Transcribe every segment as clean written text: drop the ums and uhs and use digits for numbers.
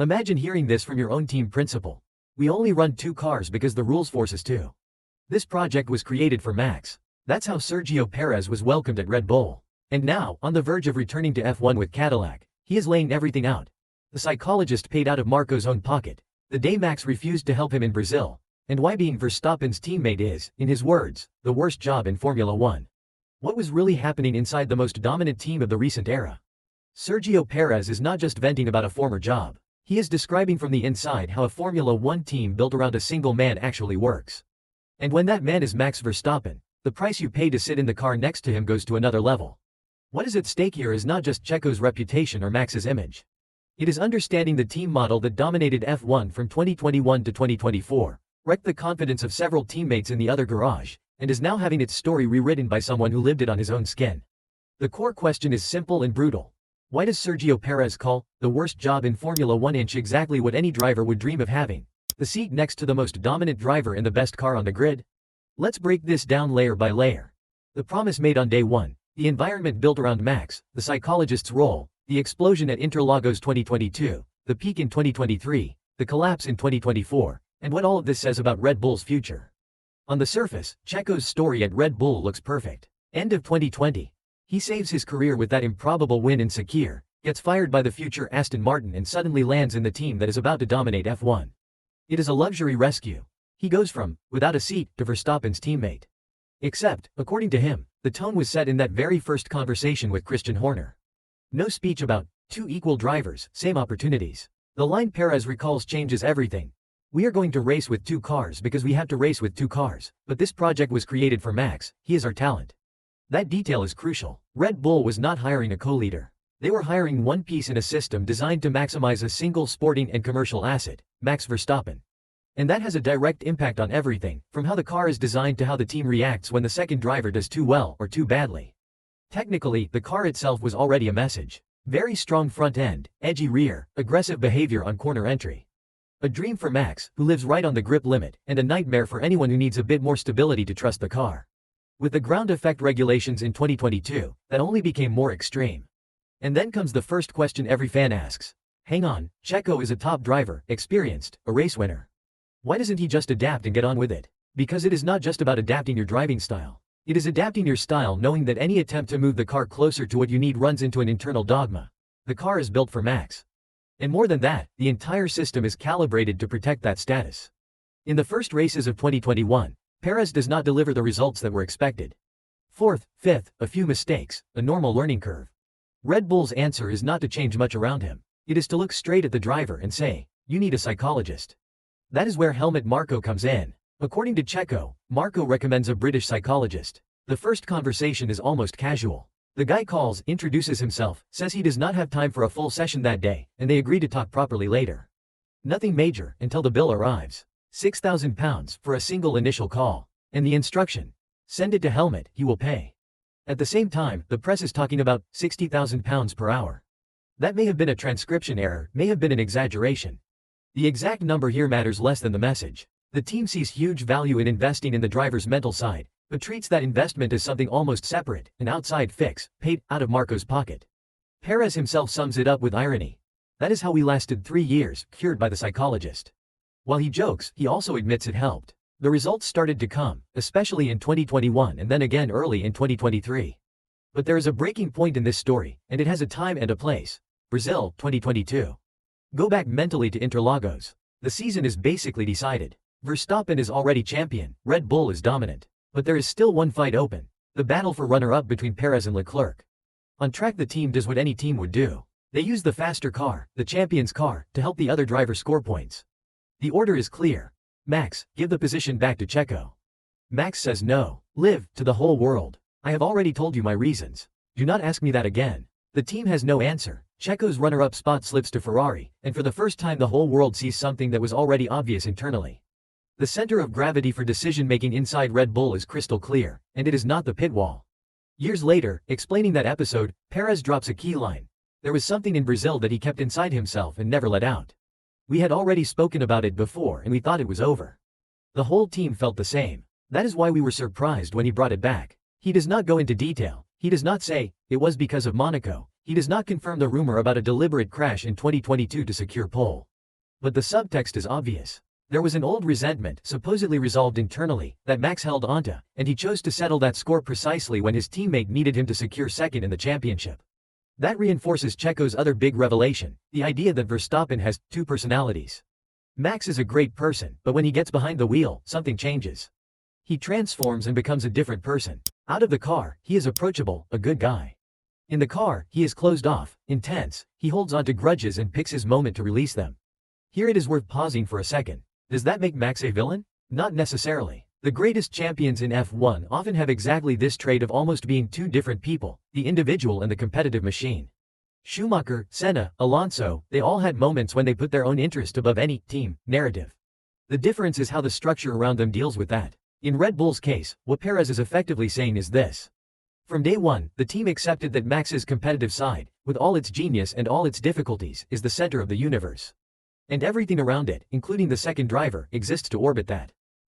Imagine hearing this from your own team principal. We only run 2 cars because the rules force us to. This project was created for Max. That's how Sergio Pérez was welcomed at Red Bull. And now, on the verge of returning to F1 with Cadillac, he is laying everything out. The psychologist paid out of Marco's own pocket. The day Max refused to help him in Brazil. And why being Verstappen's teammate is, in his words, the worst job in Formula 1. What was really happening inside the most dominant team of the recent era? Sergio Pérez is not just venting about a former job. He is describing from the inside how a Formula 1 team built around a single man actually works. And when that man is Max Verstappen, the price you pay to sit in the car next to him goes to another level. What is at stake here is not just Checo's reputation or Max's image. It is understanding the team model that dominated F1 from 2021 to 2024, wrecked the confidence of several teammates in the other garage, and is now having its story rewritten by someone who lived it on his own skin. The core question is simple and brutal. Why does Sergio Pérez call the worst job in Formula 1 exactly what any driver would dream of having? The seat next to the most dominant driver in the best car on the grid? Let's break this down layer by layer. The promise made on day 1, the environment built around Max, the psychologist's role, the explosion at Interlagos 2022, the peak in 2023, the collapse in 2024, and what all of this says about Red Bull's future. On the surface, Checo's story at Red Bull looks perfect. End of 2020. He saves his career with that improbable win in Sakir, gets fired by the future Aston Martin and suddenly lands in the team that is about to dominate F1. It is a luxury rescue. He goes from, without a seat, to Verstappen's teammate. Except, according to him, the tone was set in that very first conversation with Christian Horner. No speech about 2 equal drivers, same opportunities. The line Perez recalls changes everything. We are going to race with 2 cars because we have to race with 2 cars, but this project was created for Max, he is our talent. That detail is crucial. Red Bull was not hiring a co-leader. They were hiring one piece in a system designed to maximize a single sporting and commercial asset, Max Verstappen. And that has a direct impact on everything, from how the car is designed to how the team reacts when the second driver does too well or too badly. Technically, the car itself was already a message. Very strong front end, edgy rear, aggressive behavior on corner entry. A dream for Max, who lives right on the grip limit, and a nightmare for anyone who needs a bit more stability to trust the car. With the ground effect regulations in 2022, that only became more extreme. And then comes the first question every fan asks. Hang on, Checo is a top driver, experienced, a race winner. Why doesn't he just adapt and get on with it? Because it is not just about adapting your driving style. It is adapting your style knowing that any attempt to move the car closer to what you need runs into an internal dogma. The car is built for Max. And more than that, the entire system is calibrated to protect that status. In the first races of 2021, Perez does not deliver the results that were expected. 4th, 5th, a few mistakes, a normal learning curve. Red Bull's answer is not to change much around him. It is to look straight at the driver and say, you need a psychologist. That is where Helmut Marko comes in. According to Checo, Marko recommends a British psychologist. The first conversation is almost casual. The guy calls, introduces himself, says he does not have time for a full session that day, and they agree to talk properly later. Nothing major, until the bill arrives. £6,000 for a single initial call. And the instruction. Send it to Helmut, he will pay. At the same time, the press is talking about £60,000 per hour. That may have been a transcription error, may have been an exaggeration. The exact number here matters less than the message. The team sees huge value in investing in the driver's mental side, but treats that investment as something almost separate, an outside fix, paid out of Marco's pocket. Perez himself sums it up with irony. That is how we lasted 3 years, cured by the psychologist. While he jokes, he also admits it helped. The results started to come, especially in 2021 and then again early in 2023. But there is a breaking point in this story, and it has a time and a place. Brazil, 2022. Go back mentally to Interlagos. The season is basically decided. Verstappen is already champion, Red Bull is dominant. But there is still one fight open. The battle for runner-up between Perez and Leclerc. On track the team does what any team would do. They use the faster car, the champion's car, to help the other driver score points. The order is clear. Max, give the position back to Checo. Max says no. Live, to the whole world. I have already told you my reasons. Do not ask me that again. The team has no answer. Checo's runner-up spot slips to Ferrari, and for the first time the whole world sees something that was already obvious internally. The center of gravity for decision-making inside Red Bull is crystal clear, and it is not the pit wall. Years later, explaining that episode, Perez drops a key line. There was something in Brazil that he kept inside himself and never let out. We had already spoken about it before and we thought it was over. The whole team felt the same. That is why we were surprised when he brought it back. He does not go into detail. He does not say, it was because of Monaco. He does not confirm the rumor about a deliberate crash in 2022 to secure pole. But the subtext is obvious. There was an old resentment, supposedly resolved internally, that Max held onto, and he chose to settle that score precisely when his teammate needed him to secure second in the championship. That reinforces Checo's other big revelation, the idea that Verstappen has two personalities. Max is a great person, but when he gets behind the wheel, something changes. He transforms and becomes a different person. Out of the car, he is approachable, a good guy. In the car, he is closed off, intense, he holds on to grudges and picks his moment to release them. Here it is worth pausing for a second. Does that make Max a villain? Not necessarily. The greatest champions in F1 often have exactly this trait of almost being two different people, the individual and the competitive machine. Schumacher, Senna, Alonso, they all had moments when they put their own interest above any team narrative. The difference is how the structure around them deals with that. In Red Bull's case, what Perez is effectively saying is this. From day one, the team accepted that Max's competitive side, with all its genius and all its difficulties, is the center of the universe. And everything around it, including the second driver, exists to orbit that.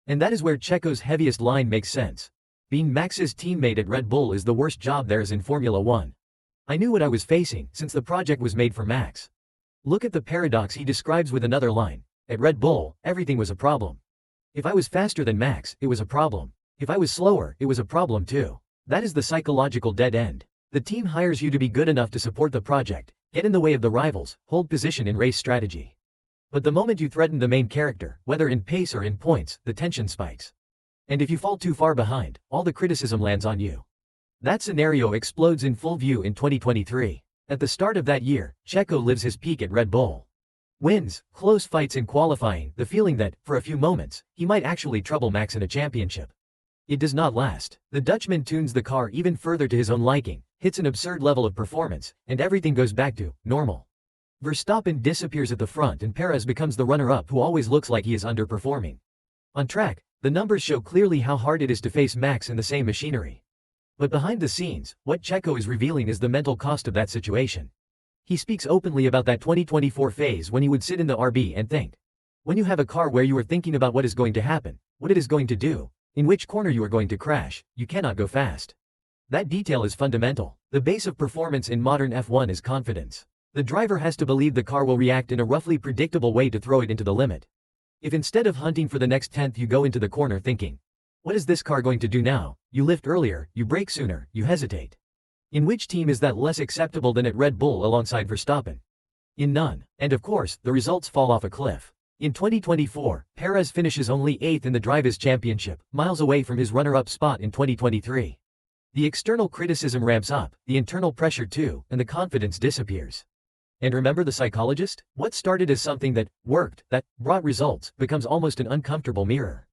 And that is where Checo's heaviest line makes sense. Being Max's teammate at Red Bull is the worst job there is in Formula 1. I knew what I was facing, since the project was made for Max. Look at the paradox he describes with another line. At Red Bull, everything was a problem. If I was faster than Max, it was a problem. If I was slower, it was a problem too. That is the psychological dead end. The team hires you to be good enough to support the project, get in the way of the rivals, hold position in race strategy. But the moment you threaten the main character, whether in pace or in points, the tension spikes. And if you fall too far behind, all the criticism lands on you. That scenario explodes in full view in 2023. At the start of that year, Checo lives his peak at Red Bull. Wins, close fights in qualifying, the feeling that, for a few moments, he might actually trouble Max in a championship. It does not last. The Dutchman tunes the car even further to his own liking, hits an absurd level of performance, and everything goes back to normal. Verstappen disappears at the front and Perez becomes the runner-up who always looks like he is underperforming. On track, the numbers show clearly how hard it is to face Max in the same machinery. But behind the scenes, what Checo is revealing is the mental cost of that situation. He speaks openly about that 2024 phase when he would sit in the RB and think. When you have a car where you are thinking about what is going to happen, what it is going to do, in which corner you are going to crash, you cannot go fast. That detail is fundamental. The base of performance in modern F1 is confidence. The driver has to believe the car will react in a roughly predictable way to throw it into the limit. If instead of hunting for the next tenth you go into the corner thinking, what is this car going to do now? You lift earlier, you brake sooner, you hesitate. In which team is that less acceptable than at Red Bull alongside Verstappen? In none. And of course, the results fall off a cliff. In 2024, Perez finishes only 8th in the Drivers' Championship, miles away from his runner-up spot in 2023. The external criticism ramps up, the internal pressure too, and the confidence disappears. And remember the psychologist? What started as something that worked, that brought results, becomes almost an uncomfortable mirror.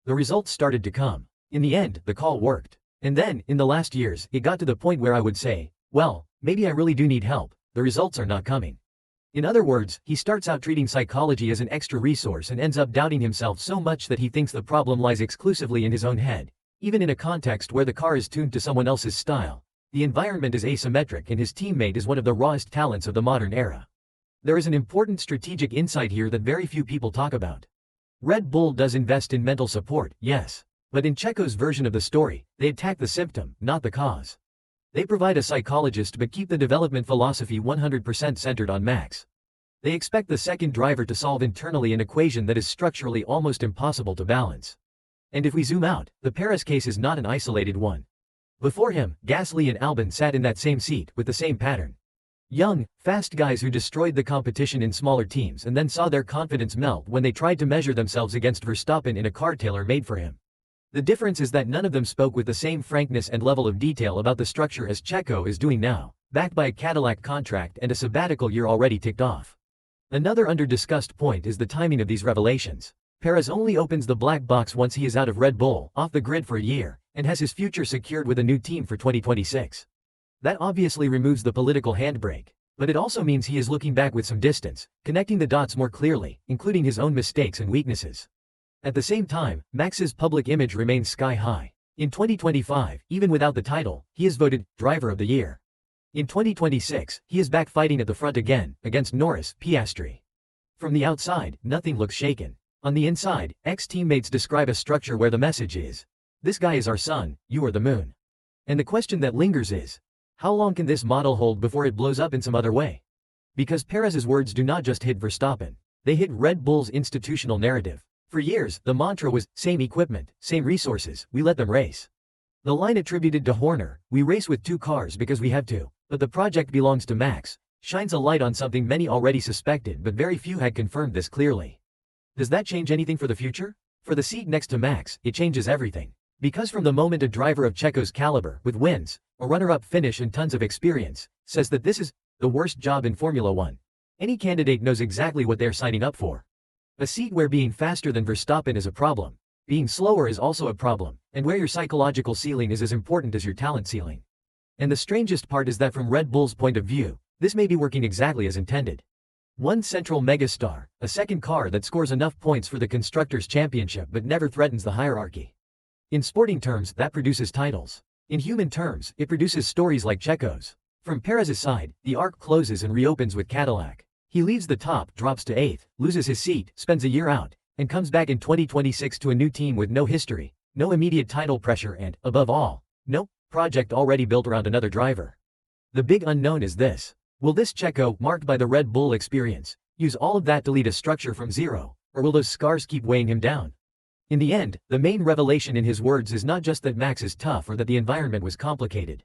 The results started to come. In the end, the call worked. And then, in the last years, it got to the point where I would say, well, maybe I really do need help, the results are not coming. In other words, he starts out treating psychology as an extra resource and ends up doubting himself so much that he thinks the problem lies exclusively in his own head, even in a context where the car is tuned to someone else's style. The environment is asymmetric and his teammate is one of the rawest talents of the modern era. There is an important strategic insight here that very few people talk about. Red Bull does invest in mental support, yes. But in Checo's version of the story, they attack the symptom, not the cause. They provide a psychologist but keep the development philosophy 100% centered on Max. They expect the second driver to solve internally an equation that is structurally almost impossible to balance. And if we zoom out, the Perez case is not an isolated one. Before him, Gasly and Albon sat in that same seat, with the same pattern. Young, fast guys who destroyed the competition in smaller teams and then saw their confidence melt when they tried to measure themselves against Verstappen in a car tailor-made for him. The difference is that none of them spoke with the same frankness and level of detail about the structure as Checo is doing now, backed by a Cadillac contract and a sabbatical year already ticked off. Another under-discussed point is the timing of these revelations. Perez only opens the black box once he is out of Red Bull, off the grid for a year, and has his future secured with a new team for 2026. That obviously removes the political handbrake, but it also means he is looking back with some distance, connecting the dots more clearly, including his own mistakes and weaknesses. At the same time, Max's public image remains sky high. In 2025, even without the title, he is voted Driver of the Year. In 2026, he is back fighting at the front again, against Norris, Piastri. From the outside, nothing looks shaken. On the inside, ex-teammates describe a structure where the message is, this guy is our sun, you are the moon. And the question that lingers is, how long can this model hold before it blows up in some other way? Because Perez's words do not just hit Verstappen. They hit Red Bull's institutional narrative. For years, the mantra was, same equipment, same resources, we let them race. The line attributed to Horner, we race with 2 cars because we have to, but the project belongs to Max, shines a light on something many already suspected but very few had confirmed this clearly. Does that change anything for the future? For the seat next to Max, it changes everything. Because from the moment a driver of Checo's caliber, with wins, a runner-up finish and tons of experience, says that this is the worst job in Formula One, any candidate knows exactly what they're signing up for. A seat where being faster than Verstappen is a problem, being slower is also a problem, and where your psychological ceiling is as important as your talent ceiling. And the strangest part is that from Red Bull's point of view, this may be working exactly as intended. One central megastar, a second car that scores enough points for the Constructors' Championship but never threatens the hierarchy. In sporting terms, that produces titles. In human terms, it produces stories like Checo's. From Perez's side, the arc closes and reopens with Cadillac. He leaves the top, drops to 8th, loses his seat, spends a year out, and comes back in 2026 to a new team with no history, no immediate title pressure and, above all, no project already built around another driver. The big unknown is this. Will this Checo, marked by the Red Bull experience, use all of that to lead a structure from zero, or will those scars keep weighing him down? In the end, the main revelation in his words is not just that Max is tough or that the environment was complicated.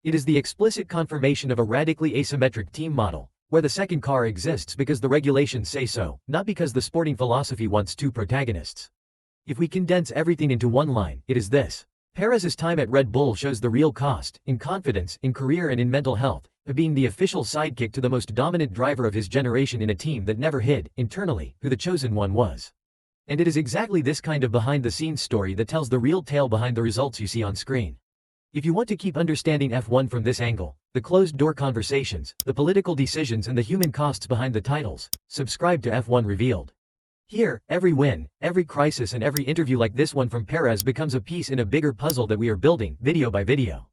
It is the explicit confirmation of a radically asymmetric team model, where the second car exists because the regulations say so, not because the sporting philosophy wants 2 protagonists. If we condense everything into one line, it is this. Perez's time at Red Bull shows the real cost, in confidence, in career and in mental health, of being the official sidekick to the most dominant driver of his generation in a team that never hid, internally, who the chosen one was. And it is exactly this kind of behind-the-scenes story that tells the real tale behind the results you see on screen. If you want to keep understanding F1 from this angle, the closed-door conversations, the political decisions and the human costs behind the titles, subscribe to F1 Revealed. Here, every win, every crisis and every interview like this one from Perez becomes a piece in a bigger puzzle that we are building, video by video.